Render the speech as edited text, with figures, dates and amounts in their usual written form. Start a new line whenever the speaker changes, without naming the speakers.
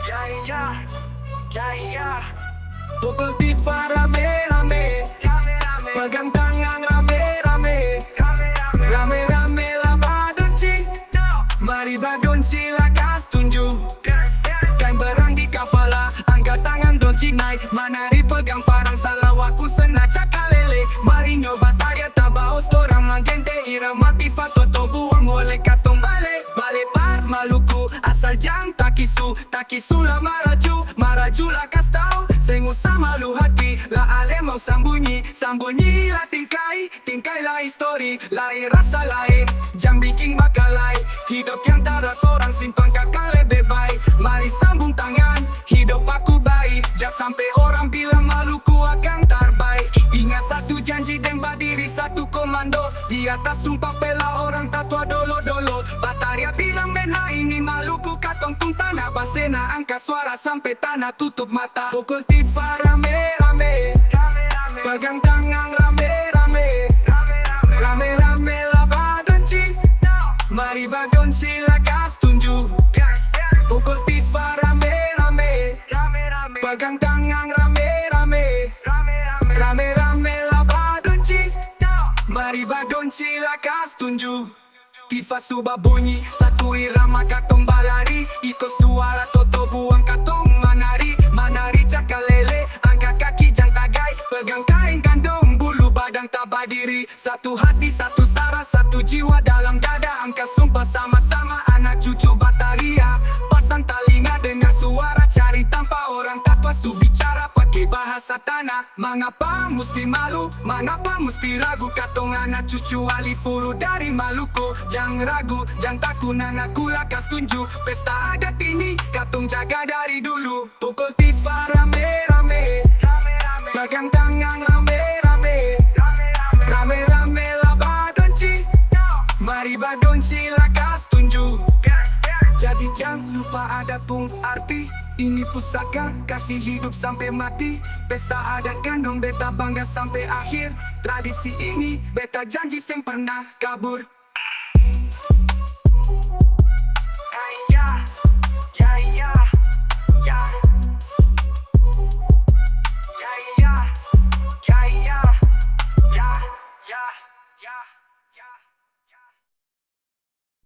Jaya, jaya.
Pukul tifa rame-rame, pegang tangan rame-rame, rame-rame lah badunci. Mari badunci lakas tunjuk, kain berang di kepala, angkat tangan donci naik, manari pegang parang salawaku sena cakalele. Mari nyoba tarian tabaos torang mangkente irama tifa toto buang oleh katong bale par Maluku asal jang takisu lah maraju lakas tau sengu sama lu hati la ale mau sambunyi lah tingkai lah histori lai rasa lai jang bikin makalai hidup yang tara orang simpang kakak lebih baik. Mari sambung tangan hidup aku baik, jangan sampai orang bilang Maluku akan terbaik. Ingat satu janji dan berdiri satu komando, di atas sumpah bela orang tatua dolo-dolo. Bataria bilang mena ini Maluku katong tung tanah basena, angkat suara sampai tanah tutup mata. Pukul tifa rame-rame, pegang tangan rame-rame, rame-rame lah badunci. Mari badunci lakas tunjuk, pukul tifa rame-rame, pegang tangan rame-rame, rame-rame lah badunci. Mari badunci lakas tunjuk. Tifa subah bunyi, satu irama katong balari, ikut suara toto buang katong manari. Manari cakalele, angkat kaki jang tagai, pegang kain kandung bulu badan tak berdiri. Satu hati, satu sarah, satu jiwa dalam dada, angkat sumpah sama-sama anak cucu bataria. Pasang talinga dengar suara, cari tanpa orang tatua su bicara pakai bahasa tanah. Mengapa mesti malu, mengapa mesti ragu, katong anak cucu Ali Furu dari Maluku. Jangan ragu, jangan takut, anakku lakas tunjuk. Pesta adat ini katong jaga dari dulu. Pukul tifa rame-rame, pegang tangan rame-rame, rame-rame lah badunci. Mari badunci lakas tunjuk. Jadi jangan lupa ada pun arti, ini pusaka kasih hidup sampai mati. Pesta adat gandong beta bangga sampai akhir. Tradisi ini beta janji seng pernah kabur.